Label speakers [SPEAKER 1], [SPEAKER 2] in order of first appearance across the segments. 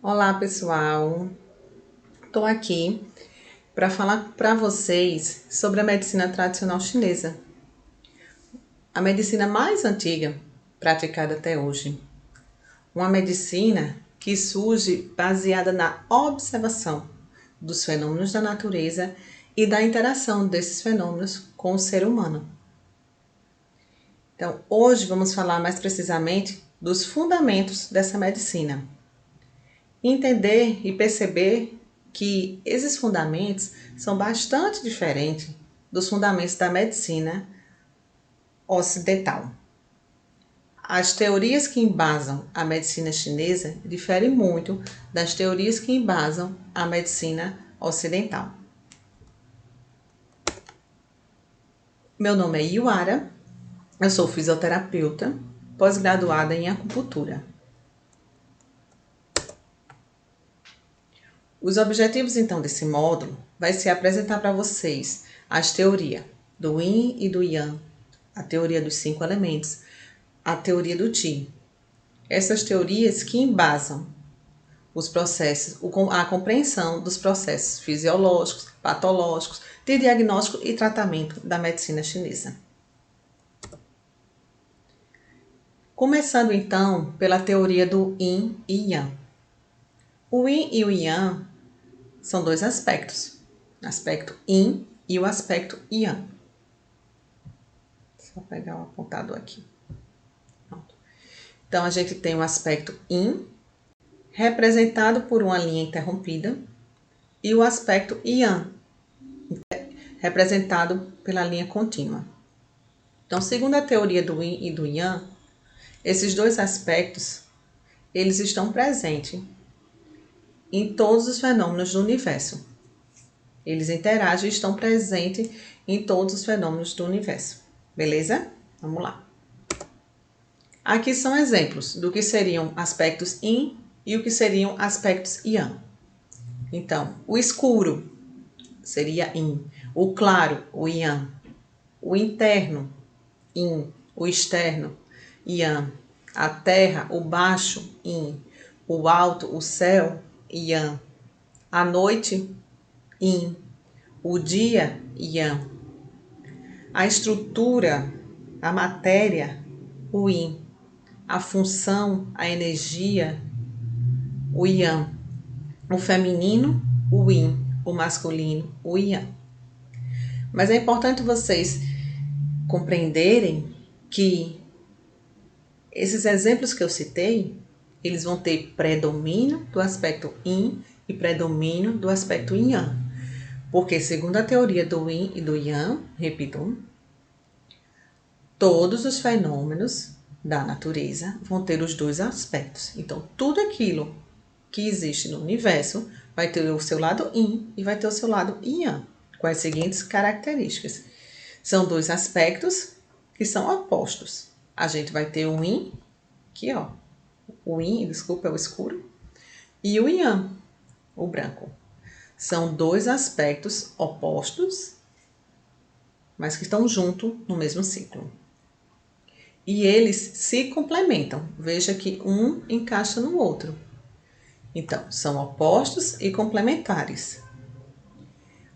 [SPEAKER 1] Olá, pessoal. Estou aqui para falar para vocês sobre a medicina tradicional chinesa, a medicina mais antiga praticada até hoje. Uma medicina que surge baseada na observação dos fenômenos da natureza e da interação desses fenômenos com o ser humano. Então, hoje vamos falar mais precisamente dos fundamentos dessa medicina. Entender e perceber que esses fundamentos são bastante diferentes dos fundamentos da medicina ocidental. As teorias que embasam a medicina chinesa diferem muito das teorias que embasam a medicina ocidental. Meu nome é Yuara, eu sou fisioterapeuta, pós-graduada em acupuntura. Os objetivos, então, desse módulo vai ser apresentar para vocês as teorias do Yin e do Yang, a teoria dos 5 elementos, a teoria do Qi. Essas teorias que embasam os processos, a compreensão dos processos fisiológicos, patológicos, de diagnóstico e tratamento da medicina chinesa. Começando, então, pela teoria do Yin e Yang. O Yin e o Yang são dois aspectos, o aspecto Yin e o aspecto Yang. Só pegar o apontador aqui. Pronto. Então, a gente tem o aspecto Yin, representado por uma linha interrompida, e o aspecto Yang, representado pela linha contínua. Então, segundo a teoria do Yin e do Yang, esses dois aspectos, eles estão presentes em todos os fenômenos do universo. Eles interagem e estão presentes em todos os fenômenos do universo. Beleza? Vamos lá. Aqui são exemplos do que seriam aspectos Yin e o que seriam aspectos Yang. Então, o escuro seria Yin, o claro, o Yang, o interno, Yin, o externo, Yang, a terra, o baixo, Yin, o alto, o céu, Yang, a noite, Yin, o dia, Yang, a estrutura, a matéria, o Yin, a função, a energia, o Yang, o feminino, o Yin, o masculino, o Yang. Mas é importante vocês compreenderem que esses exemplos que eu citei, eles vão ter predomínio do aspecto Yin e predomínio do aspecto Yang. Porque, segundo a teoria do Yin e do Yang, repito, todos os fenômenos da natureza vão ter os dois aspectos. Então, tudo aquilo que existe no universo vai ter o seu lado Yin e vai ter o seu lado Yang, com as seguintes características. São dois aspectos que são opostos. A gente vai ter o Yin, aqui ó, o Yin, desculpa, é o escuro, e o Yang, o branco. São dois aspectos opostos, mas que estão juntos no mesmo ciclo. E eles se complementam. Veja que um encaixa no outro. Então, são opostos e complementares.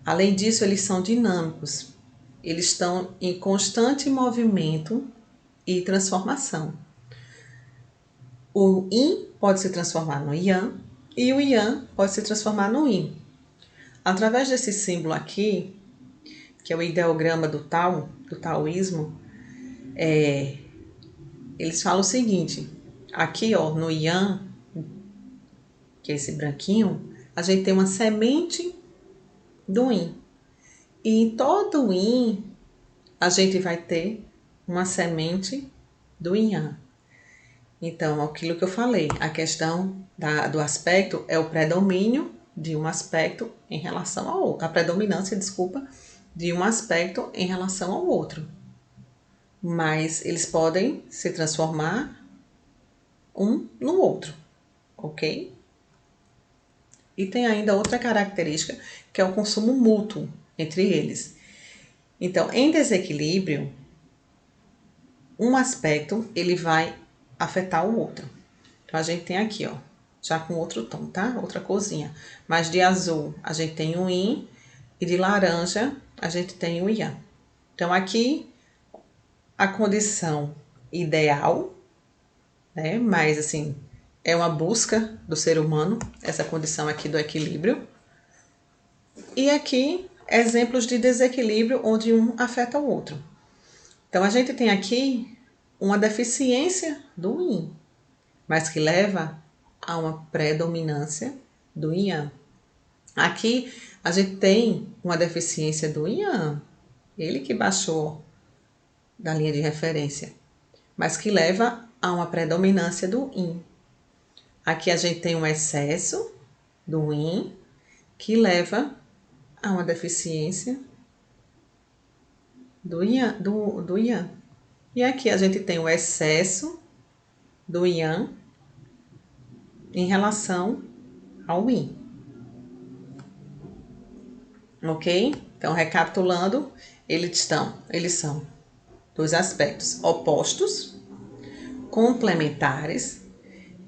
[SPEAKER 1] Além disso, eles são dinâmicos. Eles estão em constante movimento e transformação. O Yin pode se transformar no Yang e o Yang pode se transformar no Yin. Através desse símbolo aqui, que é o ideograma do Tao, do taoísmo, eles falam o seguinte, aqui ó, no Yang, que é esse branquinho, a gente tem uma semente do Yin. E em todo o Yin, a gente vai ter uma semente do Yang. Então, aquilo que eu falei, a questão do aspecto é o predomínio de um aspecto em relação ao outro. A predominância, desculpa, de um aspecto em relação ao outro. Mas eles podem se transformar um no outro, ok? E tem ainda outra característica, que é o consumo mútuo entre eles. Então, em desequilíbrio, um aspecto ele vai afetar o outro. Então, a gente tem aqui, ó, já com outro tom, tá? Outra corzinha. Mas de azul a gente tem o yin e de laranja a gente tem o yang. Então aqui a condição ideal, né? Mas assim, é uma busca do ser humano, essa condição aqui do equilíbrio. E aqui, exemplos de desequilíbrio onde um afeta o outro. Então, a gente tem aqui uma deficiência do yin, mas que leva a uma predominância do yang. Aqui, a gente tem uma deficiência do yang, ele que baixou da linha de referência, mas que leva a uma predominância do yin. Aqui, a gente tem um excesso do yin, que leva a uma deficiência do yang. E aqui a gente tem o excesso do yang em relação ao yin. Ok? Então, recapitulando, eles são dois aspectos opostos, complementares,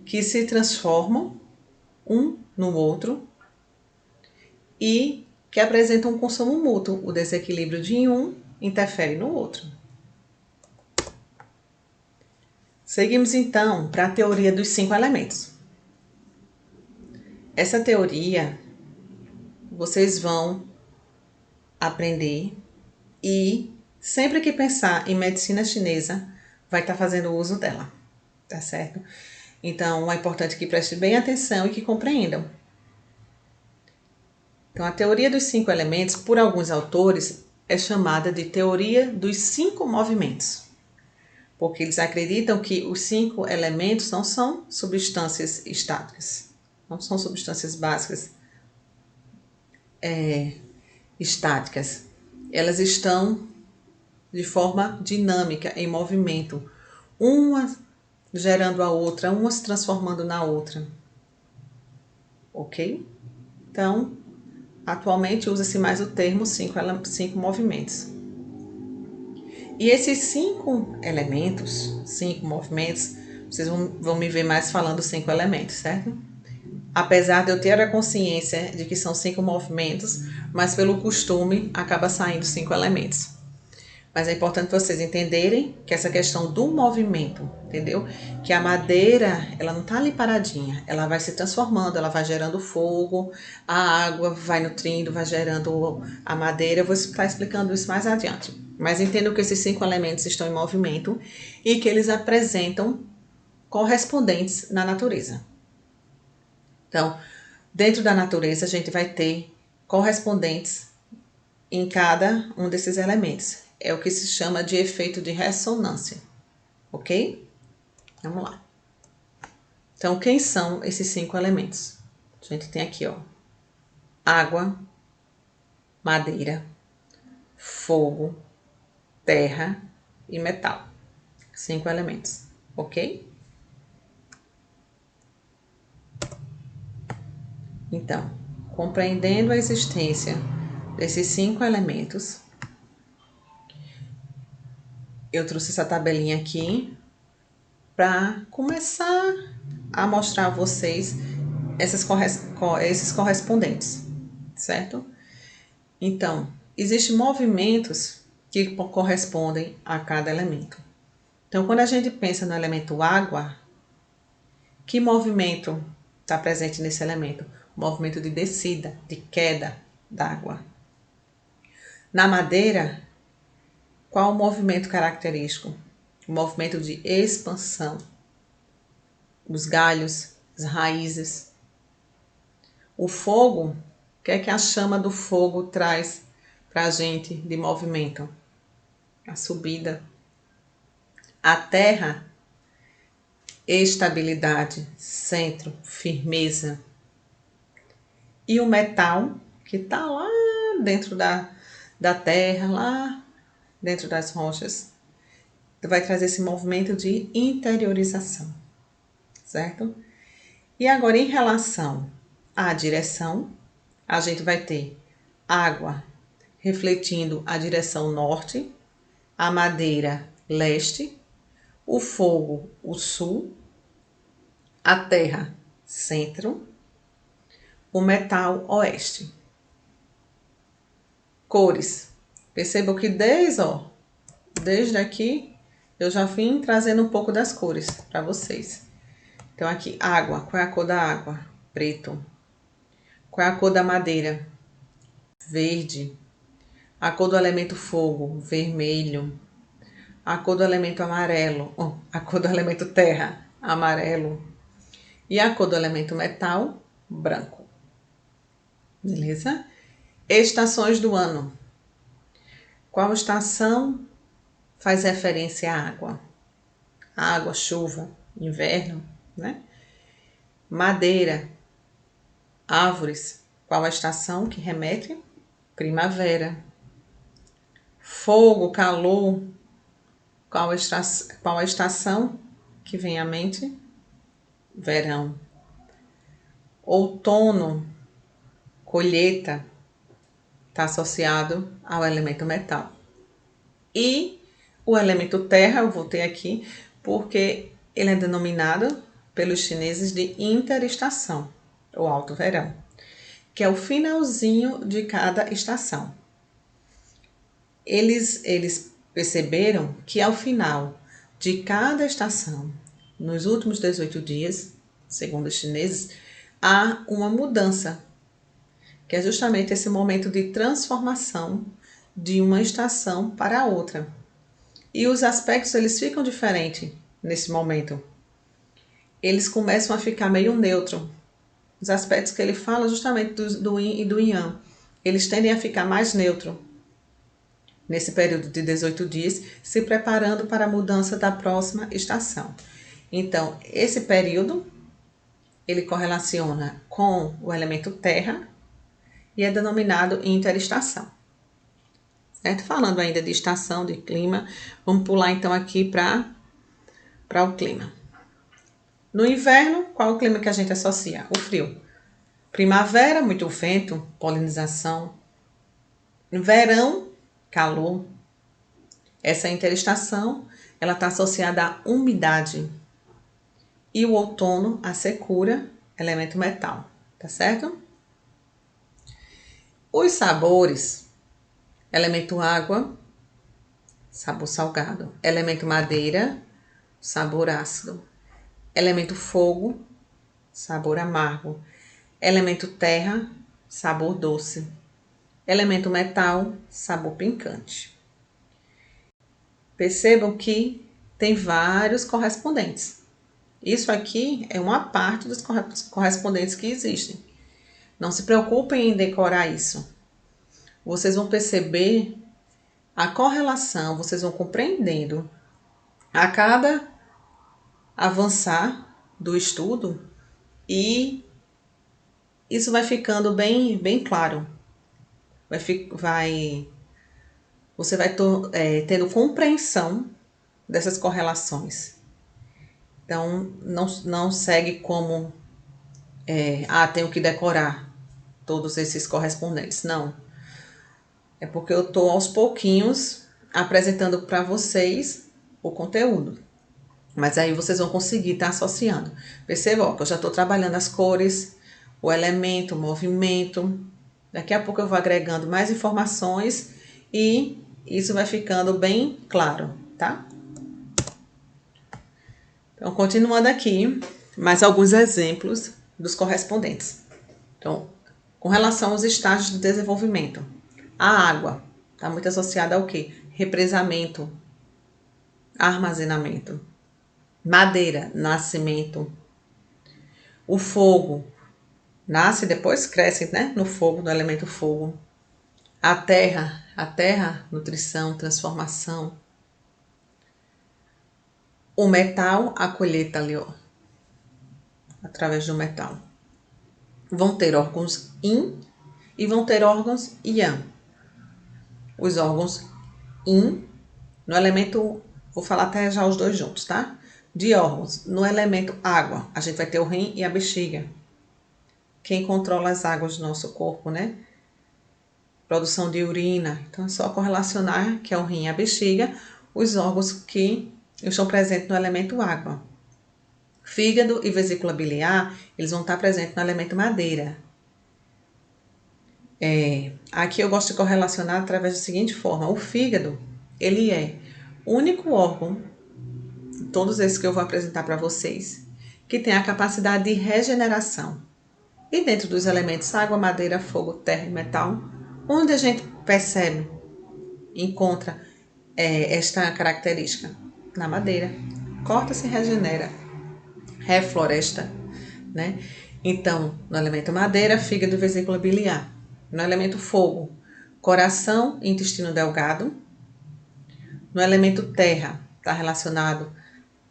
[SPEAKER 1] que se transformam um no outro e que apresentam um consumo mútuo. O desequilíbrio de um interfere no outro. Seguimos então para a teoria dos 5 elementos. Essa teoria vocês vão aprender e sempre que pensar em medicina chinesa vai estar fazendo uso dela, tá certo? Então é importante que prestem bem atenção e que compreendam. Então a teoria dos 5 elementos, por alguns autores, é chamada de teoria dos 5 movimentos, porque eles acreditam que os 5 elementos não são substâncias estáticas, não são substâncias básicas estáticas. Elas estão de forma dinâmica, em movimento, uma gerando a outra, uma se transformando na outra. Ok? Então, atualmente usa-se mais o termo 5 movimentos. E esses 5 elementos, 5 movimentos, vocês vão me ver mais falando 5 elementos, certo? Apesar de eu ter a consciência de que são 5 movimentos, mas pelo costume acaba saindo 5 elementos. Mas é importante vocês entenderem que essa questão do movimento, entendeu? Que a madeira, ela não tá ali paradinha, ela vai se transformando, ela vai gerando fogo, a água vai nutrindo, vai gerando a madeira. Eu vou estar explicando isso mais adiante. Mas entendo que esses 5 elementos estão em movimento e que eles apresentam correspondentes na natureza. Então, dentro da natureza, a gente vai ter correspondentes em cada um desses elementos. É o que se chama de efeito de ressonância, ok? Vamos lá. Então, quem são esses 5 elementos? A gente tem aqui, ó, água, madeira, fogo, terra e metal. 5 elementos, ok? Então, compreendendo a existência desses 5 elementos, eu trouxe essa tabelinha aqui para começar a mostrar a vocês esses correspondentes, certo? Então, existem movimentos que correspondem a cada elemento. Então, quando a gente pensa no elemento água, que movimento está presente nesse elemento? O movimento de descida, de queda d'água. Na madeira, qual o movimento característico? O movimento de expansão. Os galhos, as raízes. O fogo, o que é que a chama do fogo traz para a gente de movimento? A subida. A terra, estabilidade, centro, firmeza. E o metal, que está lá dentro da terra, lá dentro das rochas, vai trazer esse movimento de interiorização, certo? E agora, em relação à direção, a gente vai ter água refletindo a direção norte, a madeira leste, o fogo o sul, a terra centro, o metal oeste. Cores. Percebam que desde aqui eu já vim trazendo um pouco das cores para vocês. Então aqui, água. Qual é a cor da água? Preto. Qual é a cor da madeira? Verde. A cor do elemento fogo? Vermelho. A cor do elemento amarelo? A cor do elemento terra? Amarelo. E a cor do elemento metal? Branco. Beleza? Estações do ano. Qual estação faz referência à água? Água, chuva, inverno, né? Madeira, árvores. Qual a estação que remete? Primavera. Fogo, calor. Qual a estação que vem à mente? Verão. Outono, colheita, está associado ao elemento metal. E o elemento terra, eu voltei aqui, porque ele é denominado pelos chineses de interestação, ou alto verão, que é o finalzinho de cada estação. Eles perceberam que ao final de cada estação, nos últimos 18 dias, segundo os chineses, há uma mudança, que é justamente esse momento de transformação de uma estação para a outra. E os aspectos eles ficam diferentes nesse momento. Eles começam a ficar meio neutro. Os aspectos que ele fala justamente do yin e do yang, eles tendem a ficar mais neutro nesse período de 18 dias, se preparando para a mudança da próxima estação. Então, esse período, ele correlaciona com o elemento terra e é denominado interestação. Certo? Falando ainda de estação, de clima, vamos pular então aqui para o clima. No inverno, qual é o clima que a gente associa? O frio. Primavera, muito vento, polinização. Verão, calor. Essa interestação, ela está associada à umidade. E o outono, a secura, elemento metal. Tá certo? Os sabores, elemento água, sabor salgado. Elemento madeira, sabor ácido. Elemento fogo, sabor amargo. Elemento terra, sabor doce. Elemento metal, sabor picante. Percebam que tem vários correspondentes. Isso aqui é uma parte dos correspondentes que existem. Não se preocupem em decorar isso. Vocês vão perceber a correlação, vocês vão compreendendo a cada avançar do estudo e isso vai ficando bem claro. Você vai tendo compreensão dessas correlações. Então, não segue como tenho que decorar todos esses correspondentes. Não. É porque eu estou aos pouquinhos apresentando para vocês o conteúdo. Mas aí vocês vão conseguir estar associando. Perceba que eu já estou trabalhando as cores, o elemento, o movimento. Daqui a pouco eu vou agregando mais informações e isso vai ficando bem claro, tá? Então, continuando aqui, mais alguns exemplos dos correspondentes. Então, com relação aos estágios de desenvolvimento, a água está muito associada ao quê? Represamento, armazenamento. Madeira, nascimento. O fogo, nasce e depois cresce, né? No fogo, no elemento fogo. A terra, nutrição, transformação. O metal, a colheita ali, ó, através do metal. Vão ter órgãos yin e vão ter órgãos yang. Os órgãos yin, no elemento, vou falar até já os dois juntos, tá? De órgãos, no elemento água, a gente vai ter o rim e a bexiga. Quem controla as águas do nosso corpo, né? Produção de urina. Então, é só correlacionar que é o rim e a bexiga, os órgãos que estão presentes no elemento água. Fígado e vesícula biliar, eles vão estar presentes no elemento madeira. Aqui eu gosto de correlacionar através da seguinte forma. O fígado, ele é o único órgão, todos esses que eu vou apresentar para vocês, que tem a capacidade de regeneração. E dentro dos elementos água, madeira, fogo, terra e metal, onde a gente percebe, encontra esta característica? Na madeira. Corta-se e regenera, refloresta, né? Então, no elemento madeira, fígado e vesícula biliar. No elemento fogo, coração e intestino delgado. No elemento terra, está relacionado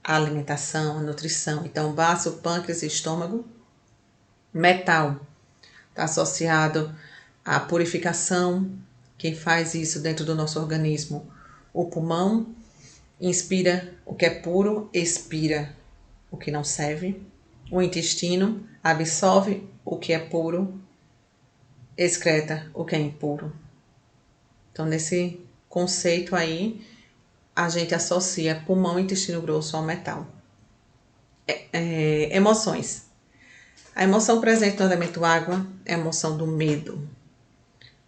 [SPEAKER 1] à alimentação, à nutrição. Então, baço, pâncreas e estômago. Metal, está associado à purificação. Quem faz isso dentro do nosso organismo? O pulmão inspira o que é puro, expira o que não serve. O intestino absorve o que é puro, excreta o que é impuro. Então, nesse conceito aí, a gente associa pulmão e intestino grosso ao metal. Emoções. A emoção presente no elemento água é a emoção do medo.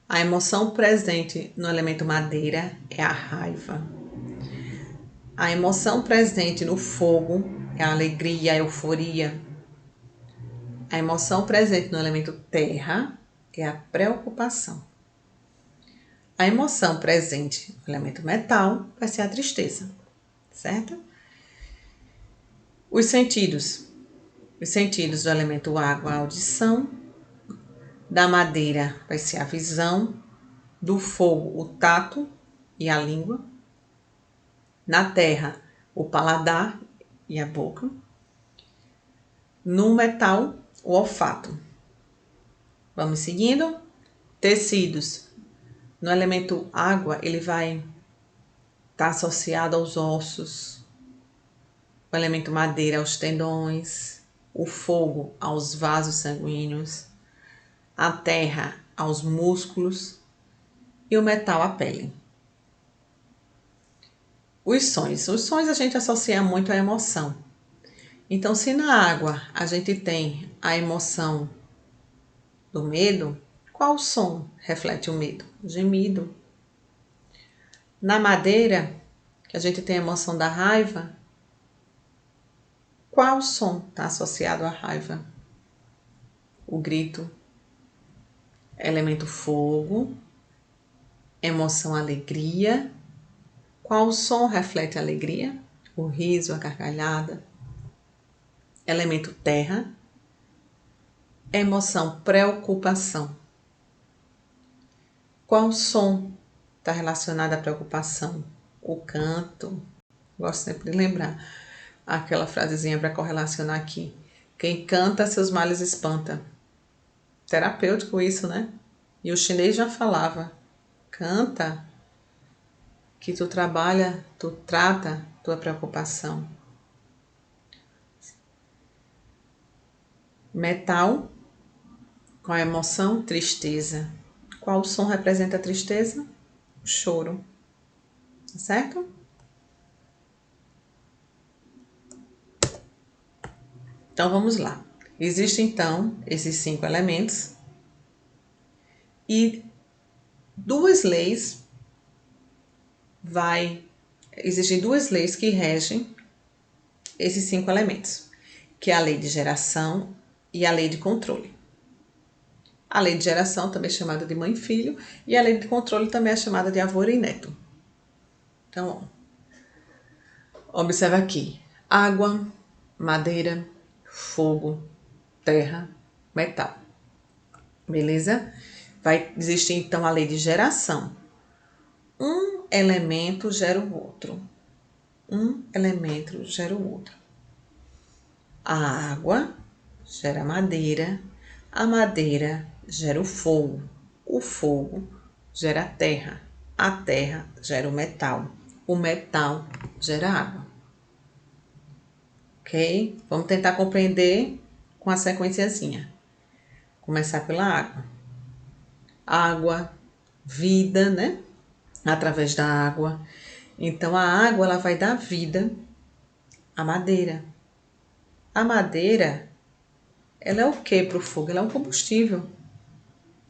[SPEAKER 1] A emoção presente no elemento madeira é a raiva. A emoção presente no fogo é a alegria, a euforia. A emoção presente no elemento terra é a preocupação. A emoção presente no elemento metal vai ser a tristeza, certo? Os sentidos. Os sentidos do elemento água, a audição. Da madeira vai ser a visão. Do fogo, o tato e a língua. Na terra, o paladar e a boca. No metal, o olfato. Vamos seguindo. Tecidos. No elemento água, ele vai estar associado aos ossos. O elemento madeira aos tendões. O fogo aos vasos sanguíneos. A terra aos músculos. E o metal à pele. Os sons. Os sons a gente associa muito à emoção. Então, se na água a gente tem a emoção do medo, qual som reflete o medo? O gemido. Na madeira, que a gente tem a emoção da raiva, qual som está associado à raiva? O grito. Elemento fogo. Emoção alegria. Qual som reflete a alegria? O riso, a gargalhada. Elemento terra. Emoção preocupação. Qual som está relacionado à preocupação? O canto. Gosto sempre de lembrar aquela frasezinha para correlacionar aqui. Quem canta, seus males espanta. Terapêutico isso, né? E o chinês já falava. Canta, que tu trabalha, tu trata tua preocupação. Metal, com a emoção, tristeza. Qual som representa a tristeza? O choro. Certo? Então vamos lá. Existem então esses 5 elementos e existem duas leis que regem esses 5 elementos, que é a lei de geração e a lei de controle. A lei de geração também é chamada de mãe e filho, e a lei de controle também é chamada de avô e neto. Então, observa aqui: água, madeira, fogo, terra, metal. Beleza? Vai existir então a lei de geração. Um elemento gera o outro. Um elemento gera o outro. A água gera a madeira gera o fogo gera a terra gera o metal gera água. Ok? Vamos tentar compreender com a sequenciazinha. Começar pela água. Água, vida, né? Através da água. Então, a água ela vai dar vida à madeira. A madeira, ela é o que para o fogo? Ela é um combustível.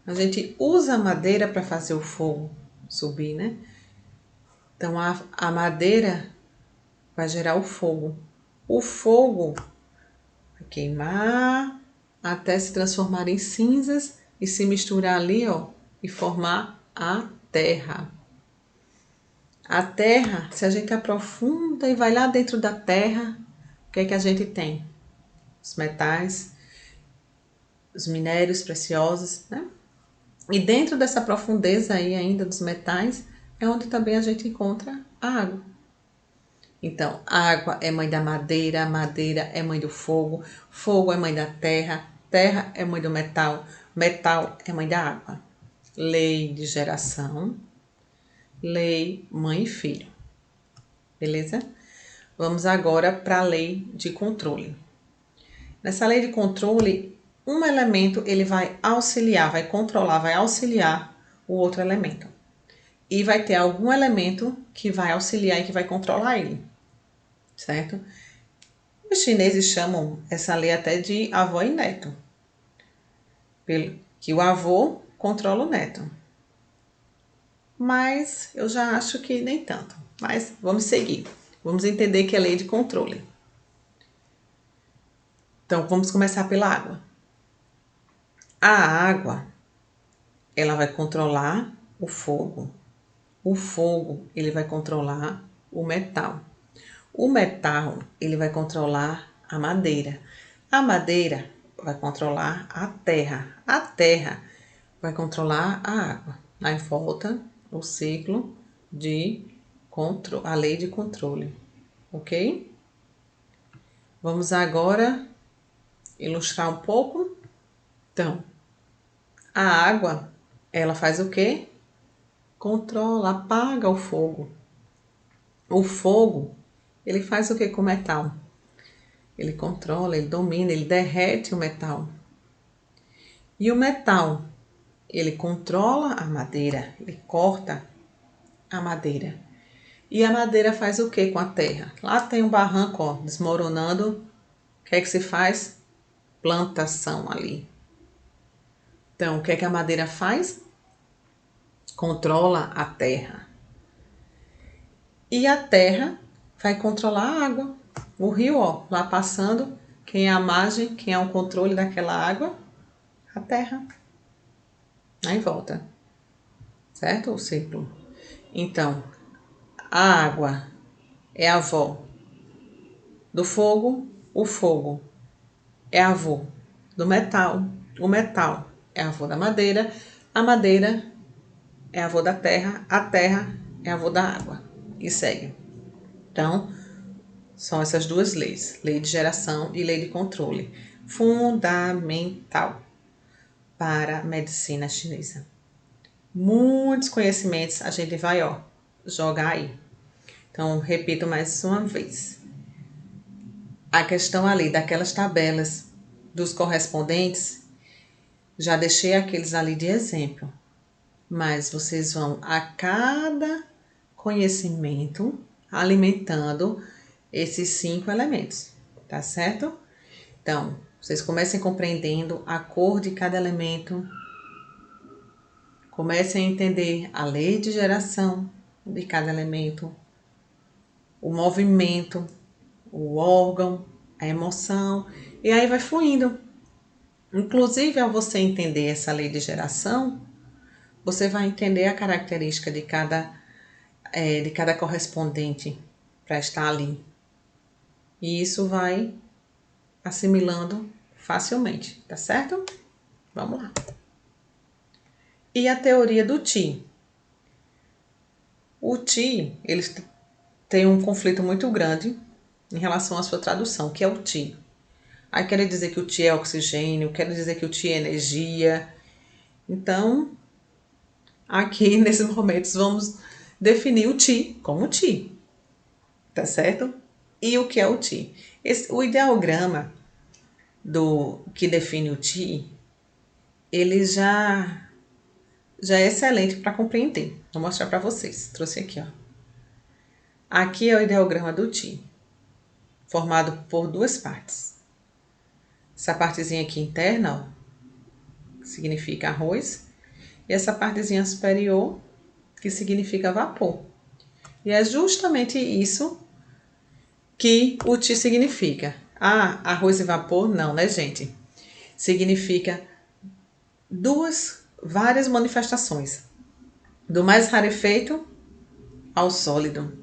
[SPEAKER 1] A gente usa a madeira para fazer o fogo subir, né? Então, a madeira vai gerar o fogo. O fogo vai queimar até se transformar em cinzas e se misturar ali, ó, e formar a terra. A terra, se a gente aprofunda e vai lá dentro da terra, o que é que a gente tem? Os metais, os minérios preciosos, né? E dentro dessa profundeza aí ainda dos metais, é onde também a gente encontra a água. Então, a água é mãe da madeira, a madeira é mãe do fogo, fogo é mãe da terra, terra é mãe do metal, metal é mãe da água. Lei de geração, lei mãe e filho. Beleza? Vamos agora para a lei de controle. Nessa lei de controle, um elemento ele vai auxiliar, vai controlar, vai auxiliar o outro elemento. E vai ter algum elemento que vai auxiliar e que vai controlar ele. Certo? Os chineses chamam essa lei até de avô e neto. Que o avô controla o neto. Mas eu já acho que nem tanto. Mas vamos seguir. Vamos entender que é lei de controle. Então, vamos começar pela água. A água, ela vai controlar o fogo. O fogo, ele vai controlar o metal. O metal, ele vai controlar a madeira. A madeira vai controlar a terra. A terra vai controlar a água. Aí volta o ciclo de controle, a lei de controle. Ok? Vamos agora ilustrar um pouco. Então, a água, ela faz o quê? Controla, apaga o fogo. O fogo, ele faz o que com o metal? Ele controla, ele domina, ele derrete o metal. E o metal, ele controla a madeira, ele corta a madeira. E a madeira faz o que com a terra? Lá tem um barranco, ó, desmoronando. O que é que se faz? Plantação ali. Então, o que é que a madeira faz? Controla a terra. E a terra vai controlar a água. O rio, ó, lá passando, quem é a margem, quem é o controle daquela água? A terra. Aí volta. Certo? O ciclo. Então, a água é avó do fogo, o fogo é avô do metal, o metal é avô da madeira, a madeira é avô da terra, a terra é avô da água. E segue. Então, são essas duas leis, lei de geração e lei de controle, fundamental para a medicina chinesa. Muitos conhecimentos a gente vai, ó, jogar aí. Então, repito mais uma vez. A questão ali daquelas tabelas dos correspondentes, já deixei aqueles ali de exemplo. Mas vocês vão a cada conhecimento alimentando esses 5 elementos, tá certo? Então, vocês comecem compreendendo a cor de cada elemento, comecem a entender a lei de geração de cada elemento, o movimento, o órgão, a emoção, e aí vai fluindo. Inclusive, ao você entender essa lei de geração, você vai entender a característica de cada correspondente para estar ali. E isso vai assimilando facilmente, tá certo? Vamos lá. E a teoria do Qi? O Qi, ele tem um conflito muito grande em relação à sua tradução, que é o Qi. Aí quer dizer que o Qi é oxigênio, quer dizer que o Qi é energia. Então, aqui nesses momentos vamos definir o Qi como Qi, tá certo? E o que é o Qi? O ideograma do que define o Qi, ele já é excelente para compreender. Vou mostrar para vocês. Trouxe aqui, ó. Aqui é o ideograma do Qi, formado por duas partes. Essa partezinha aqui interna, ó, que significa arroz, e essa partezinha superior, que significa vapor. E é justamente isso que o Ti significa. Ah, arroz e vapor? Não, né, gente? Significa várias manifestações, do mais rarefeito ao sólido.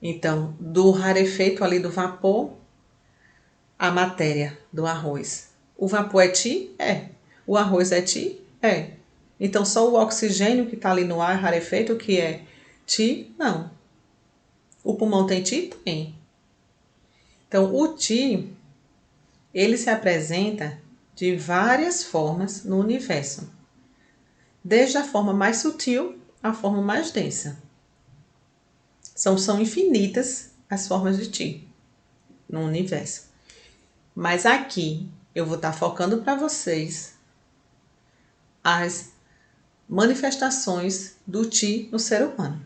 [SPEAKER 1] Então, do rarefeito ali do vapor, a matéria do arroz. O vapor é Ti? É. O arroz é Ti? É. Então, só o oxigênio que está ali no ar rarefeito que é Ti? Não. O pulmão tem Ti? Tem. Então, o Ti, ele se apresenta de várias formas no universo, desde a forma mais sutil à forma mais densa. São infinitas as formas de Ti no universo. Mas aqui eu vou estar focando para vocês as manifestações do Ti no ser humano.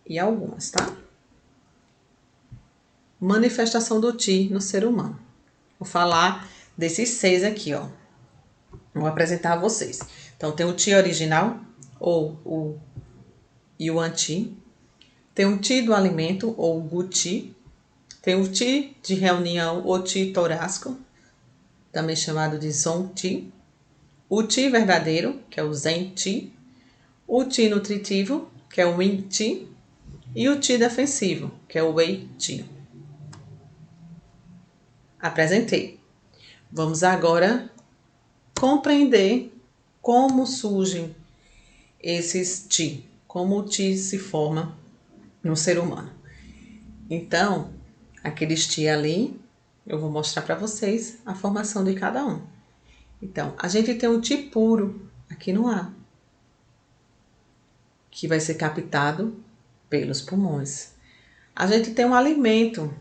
[SPEAKER 1] E algumas, tá? Manifestação do Ti no ser humano. Vou falar desses 6 aqui, ó. Vou apresentar a vocês. Então, tem o Ti original, ou o Yuan Ti. Tem o Ti do alimento, ou o Gu Ti. Tem o Ti de reunião, ou Ti torácico, também chamado de Zong Ti. O Ti verdadeiro, que é o Zen Ti. O Ti nutritivo, que é o Yin Ti. E o Ti defensivo, que é o Wei Ti. Apresentei. Vamos agora compreender como surgem esses Ti, como o Ti se forma no ser humano. Então, aqueles Ti ali, eu vou mostrar para vocês a formação de cada um. Então, a gente tem um Ti puro aqui no ar, que vai ser captado pelos pulmões. A gente tem um alimento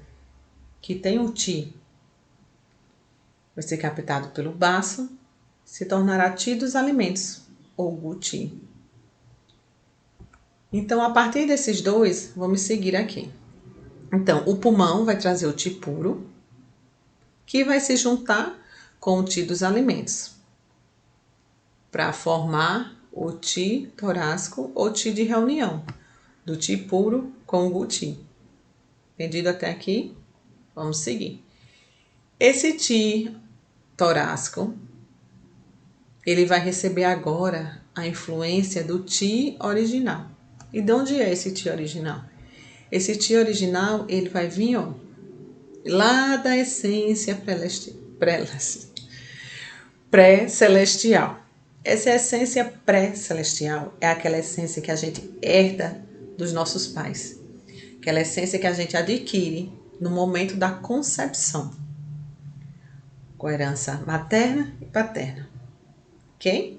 [SPEAKER 1] que tem o Ti, vai ser captado pelo baço, se tornará Ti dos alimentos, ou Gu Ti. Então, a partir desses dois, vamos seguir aqui. Então, o pulmão vai trazer o Ti puro, que vai se juntar com o Ti dos alimentos, para formar o Ti torácico ou Ti de reunião, do Ti puro com o Gu Ti. Entendido até aqui? Vamos seguir. Esse Ti torácico, ele vai receber agora a influência do Ti original. E de onde é esse Ti original? Esse Ti original, ele vai vir, ó, lá da essência pré-celestial. Essa essência pré-celestial é aquela essência que a gente herda dos nossos pais. Aquela essência que a gente adquire no momento da concepção, com herança materna e paterna. Ok?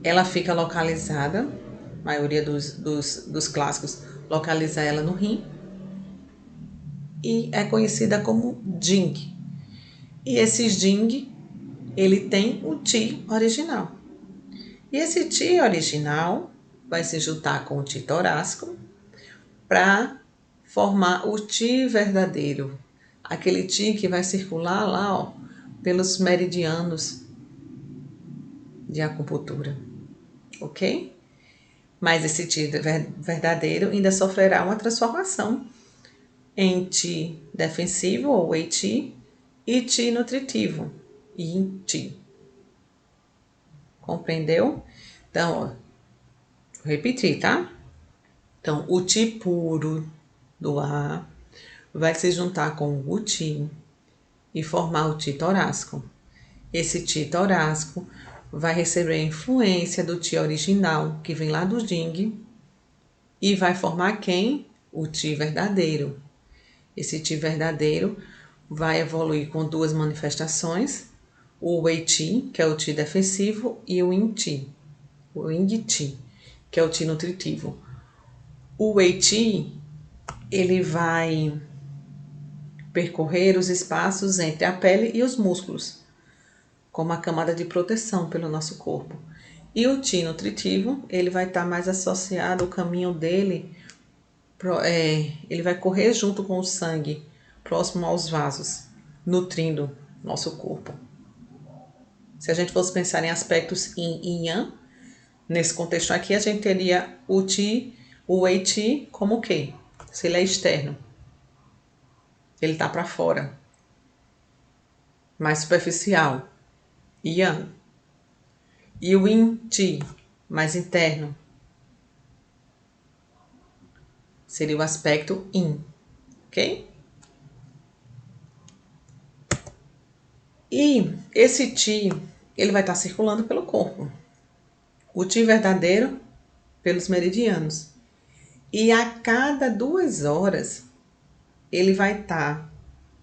[SPEAKER 1] Ela fica localizada, a maioria dos clássicos localiza ela no rim, e é conhecida como Jing. E esse Jing, ele tem o Ti original. E esse Ti original vai se juntar com o Ti torácico para formar o Ti verdadeiro. Aquele Ti que vai circular lá, ó, pelos meridianos de acupuntura. Ok? Mas esse Ti verdadeiro ainda sofrerá uma transformação em Ti defensivo, ou Wei Ti, e Ti nutritivo, Yin Ti. Compreendeu? Então, ó, vou repetir, tá? Então, o Ti puro do ar vai se juntar com o Gu Ti e formar o Ti torácico. Esse Ti torácico vai receber a influência do Ti original, que vem lá do Jing, e vai formar quem? O Ti verdadeiro. Esse Ti verdadeiro vai evoluir com duas manifestações, o Wei Ti, que é o Ti defensivo, e o Yin Ti, o Yin Ti, que é o Ti nutritivo. O Wei Ti, ele vai percorrer os espaços entre a pele e os músculos, como a camada de proteção pelo nosso corpo. E o Ti nutritivo, ele vai estar mais associado, o caminho dele, ele vai correr junto com o sangue próximo aos vasos, nutrindo nosso corpo. Se a gente fosse pensar em aspectos yin e yang, nesse contexto aqui, a gente teria o Qi, o Wei Qi como o quê? Se ele é externo, ele está para fora, mais superficial, Yang. E o Yin Qi, mais interno, seria o aspecto Yin, ok? E esse Qi, ele vai estar circulando pelo corpo. O Qi verdadeiro, pelos meridianos. E a cada 2 horas, ele vai estar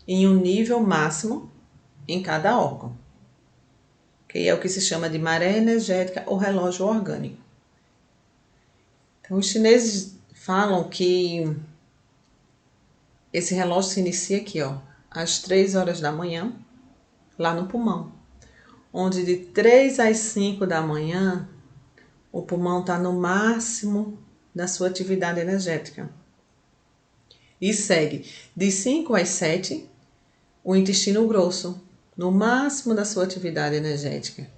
[SPEAKER 1] em um nível máximo em cada órgão. Que é o que se chama de maré energética ou relógio orgânico. Então, os chineses falam que esse relógio se inicia aqui, ó, às 3 horas da manhã, lá no pulmão. Onde de 3 às 5 da manhã, o pulmão está no máximo da sua atividade energética. E segue de 5 às 7, o intestino grosso, no máximo da sua atividade energética.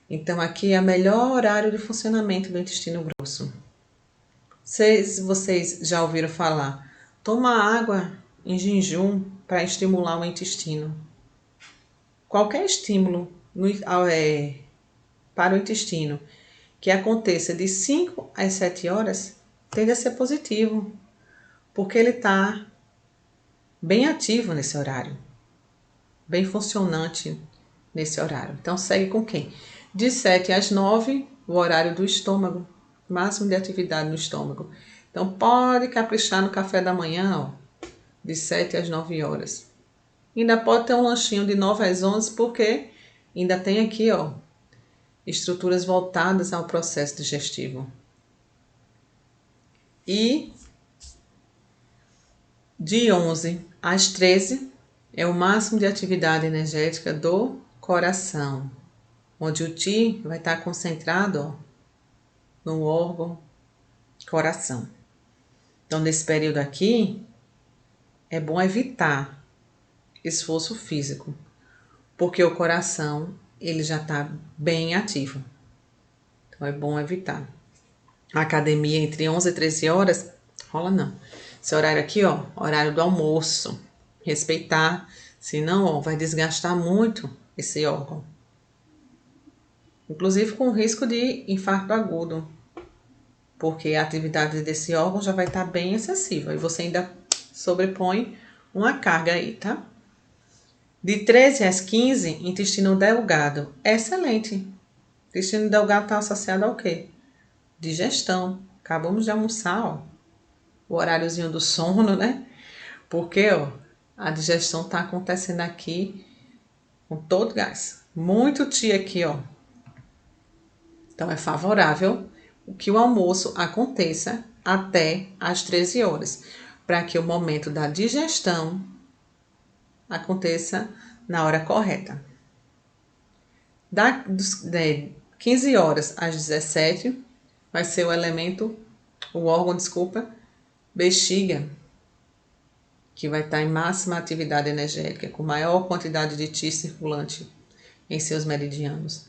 [SPEAKER 1] Então, aqui é o melhor horário de funcionamento do intestino grosso. Se vocês já ouviram falar, toma água em jejum para estimular o intestino. Qualquer estímulo para o intestino que aconteça de 5 às 7 horas tende a ser positivo, porque ele está bem ativo nesse horário, bem funcionante nesse horário. Então, segue com quem? De 7 às 9, o horário do estômago, máximo de atividade no estômago. Então, pode caprichar no café da manhã, ó, de 7 às 9 horas. Ainda pode ter um lanchinho de 9 às 11, porque ainda tem aqui, ó, estruturas voltadas ao processo digestivo. E de 11 às 13 é o máximo de atividade energética do coração, onde o Qi vai estar concentrado, ó, no órgão coração. Então, nesse período aqui, é bom evitar esforço físico, porque o coração ele já está bem ativo. Então, é bom evitar. A academia entre 11 e 13 horas, rola não. Esse horário aqui, ó, horário do almoço. Respeitar, senão, ó, vai desgastar muito esse órgão. Inclusive com risco de infarto agudo, porque a atividade desse órgão já vai estar bem excessiva e você ainda sobrepõe uma carga aí, tá? De 13 às 15, intestino delgado. Excelente. Intestino delgado está associado ao quê? Digestão. Acabamos de almoçar, ó. O horáriozinho do sono, né? Porque, ó, a digestão está acontecendo aqui com todo gás. Muito Qi aqui, ó. Então, é favorável que o almoço aconteça até às 13 horas, para que o momento da digestão aconteça na hora correta. De 15 horas às 17 vai ser o órgão, bexiga, que vai estar em máxima atividade energética, com maior quantidade de Qi circulante em seus meridianos.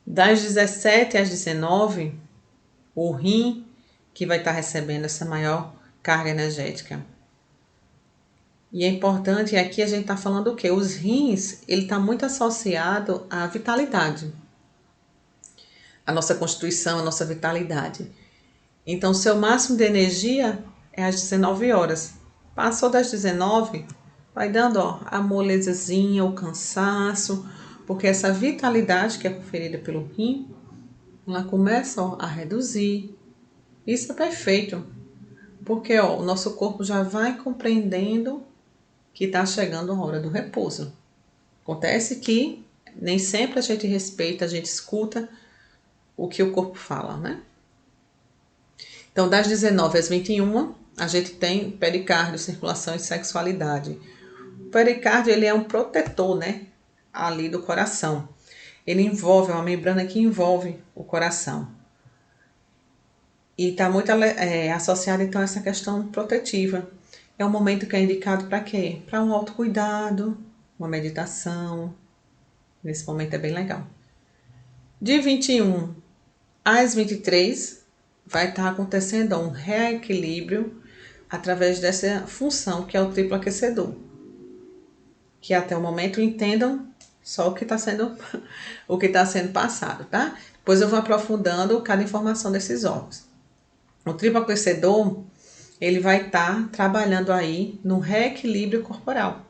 [SPEAKER 1] Das 17 às 19, o rim, que vai estar recebendo essa maior carga energética. E é importante, aqui a gente está falando o quê? Os rins, ele está muito associado à vitalidade. A nossa constituição, a nossa vitalidade. Então, o seu máximo de energia é às 19 horas. Passou das 19, vai dando, ó, a molezazinha, o cansaço, porque essa vitalidade que é conferida pelo rim, ela começa, ó, a reduzir. Isso é perfeito, porque, ó, o nosso corpo já vai compreendendo que está chegando a hora do repouso. Acontece que nem sempre a gente respeita, a gente escuta o que o corpo fala, né? Então, das 19 às 21, a gente tem pericárdio, circulação e sexualidade. O pericárdio, ele é um protetor, né? Ali do coração. Ele envolve, é uma membrana que envolve o coração. E está muito associada, então, a essa questão protetiva. É um momento que é indicado para quê? Para um autocuidado, uma meditação. Nesse momento é bem legal. De 21 às 23 vai estar acontecendo um reequilíbrio através dessa função que é o triplo aquecedor. Que até o momento entendam só o que está sendo, o que está sendo passado, tá? Depois eu vou aprofundando cada informação desses órgãos. O triplo aquecedor, ele vai estar trabalhando aí no reequilíbrio corporal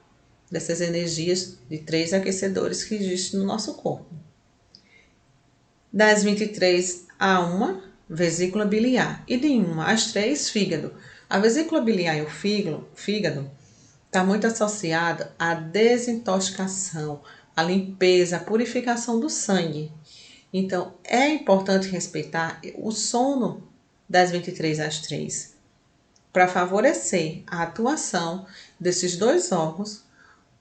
[SPEAKER 1] dessas energias de 3 aquecedores que existem no nosso corpo. Das 23 a 1, vesícula biliar. E de 1 às 3, fígado. A vesícula biliar e o fígado está muito associada à desintoxicação, à limpeza, à purificação do sangue. Então, é importante respeitar o sono das 23 às 3 para favorecer a atuação desses dois órgãos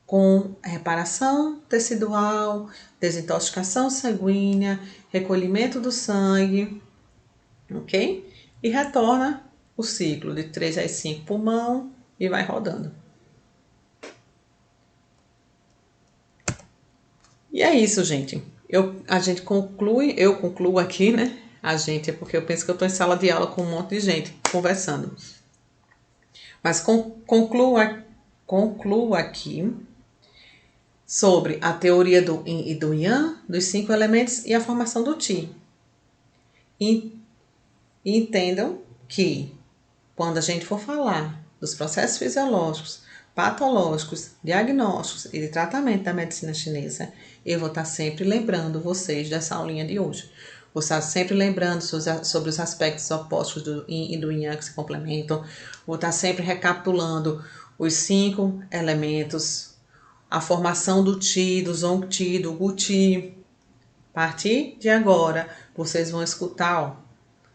[SPEAKER 1] com reparação tecidual, desintoxicação sanguínea, recolhimento do sangue, ok? E retorna o ciclo de 3 às 5 pulmão e vai rodando. E é isso, gente. Eu concluo aqui, né? A gente é porque eu penso que eu estou em sala de aula com um monte de gente conversando. Mas concluo aqui sobre a teoria do Yin e do Yang, dos 5 elementos e a formação do Qi. E entendam que quando a gente for falar dos processos fisiológicos, patológicos, diagnósticos e de tratamento da medicina chinesa, eu vou estar sempre lembrando vocês dessa aulinha de hoje. Vou estar sempre lembrando sobre os aspectos opostos do Yin e do Yang que se complementam. Vou estar sempre recapitulando os 5 elementos, a formação do Qi, do Zong Qi, do Gu Qi. A partir de agora, vocês vão escutar, ó.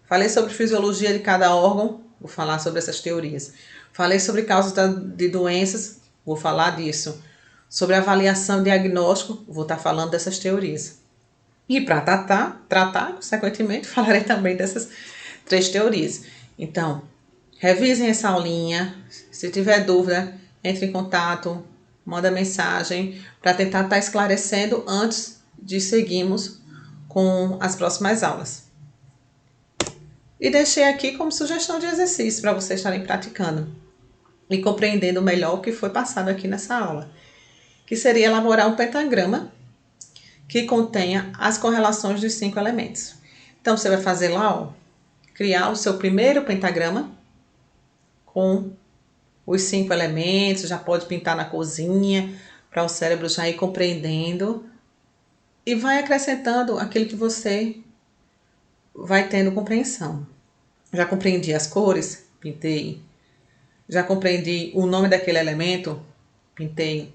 [SPEAKER 1] Falei sobre fisiologia de cada órgão, vou falar sobre essas teorias. Falei sobre causas de doenças, vou falar disso. Sobre avaliação e diagnóstico, vou estar falando dessas teorias. E para tratar, consequentemente, falarei também dessas 3 teorias. Então, revisem essa aulinha. Se tiver dúvida, entre em contato, manda mensagem para tentar estar esclarecendo antes de seguirmos com as próximas aulas. E deixei aqui como sugestão de exercício para vocês estarem praticando e compreendendo melhor o que foi passado aqui nessa aula, que seria elaborar um pentagrama que contenha as correlações dos 5 elementos. Então, você vai fazer lá, ó, criar o seu primeiro pentagrama com os 5 elementos, já pode pintar na cozinha, para o cérebro já ir compreendendo, e vai acrescentando aquilo que você vai tendo compreensão. Já compreendi as cores? Pintei. Já compreendi o nome daquele elemento? Pintei.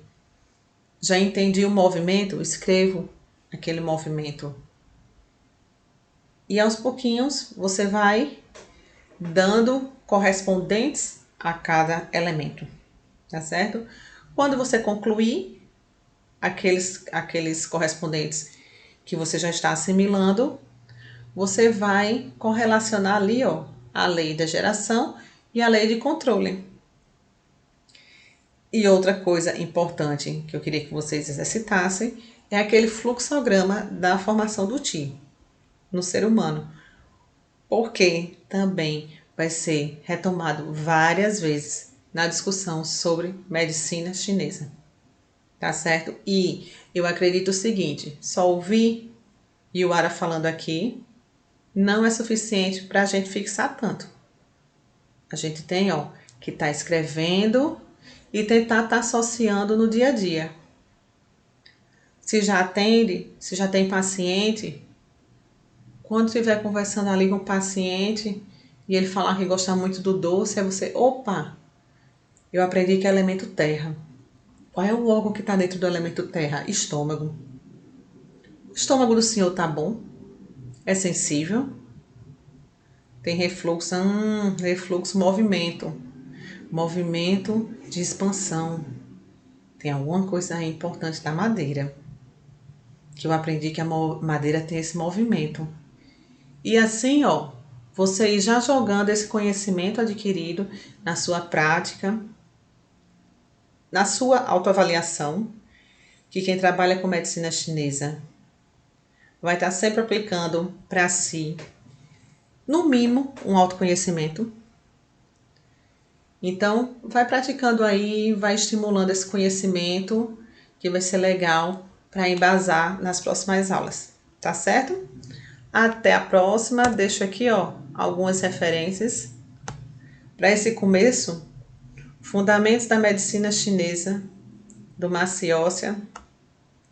[SPEAKER 1] Já entendi o movimento? Escrevo aquele movimento. E aos pouquinhos você vai dando correspondentes a cada elemento, tá certo? Quando você concluir aqueles correspondentes que você já está assimilando, você vai correlacionar ali, ó, a lei da geração e a lei de controle. E outra coisa importante que eu queria que vocês exercitassem é aquele fluxograma da formação do Qi no ser humano, porque também vai ser retomado várias vezes na discussão sobre medicina chinesa, tá certo? E eu acredito o seguinte, só ouvir Yuara falando aqui não é suficiente para a gente fixar tanto. A gente tem, ó, que estar escrevendo e tentar estar associando no dia a dia. Se já atende, se já tem paciente, quando estiver conversando ali com o paciente e ele falar que gosta muito do doce, aí você, opa, eu aprendi que é elemento terra. Qual é o órgão que está dentro do elemento terra? Estômago. O estômago do senhor tá bom? É sensível? Tem refluxo? Refluxo, movimento. Movimento de expansão. Tem alguma coisa aí importante da madeira. Que eu aprendi que a madeira tem esse movimento. E assim, ó, você ir já jogando esse conhecimento adquirido na sua prática na sua autoavaliação, que quem trabalha com medicina chinesa vai estar sempre aplicando para si, no mínimo, um autoconhecimento. Então, vai praticando aí, vai estimulando esse conhecimento, que vai ser legal para embasar nas próximas aulas, tá certo? Até a próxima, deixo aqui, ó, algumas referências para esse começo. Fundamentos da Medicina Chinesa, do Marciócia,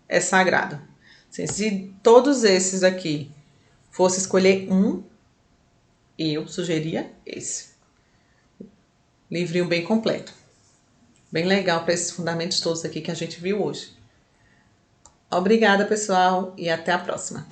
[SPEAKER 1] é sagrado. Se todos esses aqui fosse escolher um, eu sugeria esse. Livrinho bem completo. Bem legal para esses fundamentos todos aqui que a gente viu hoje. Obrigada, pessoal, e até a próxima.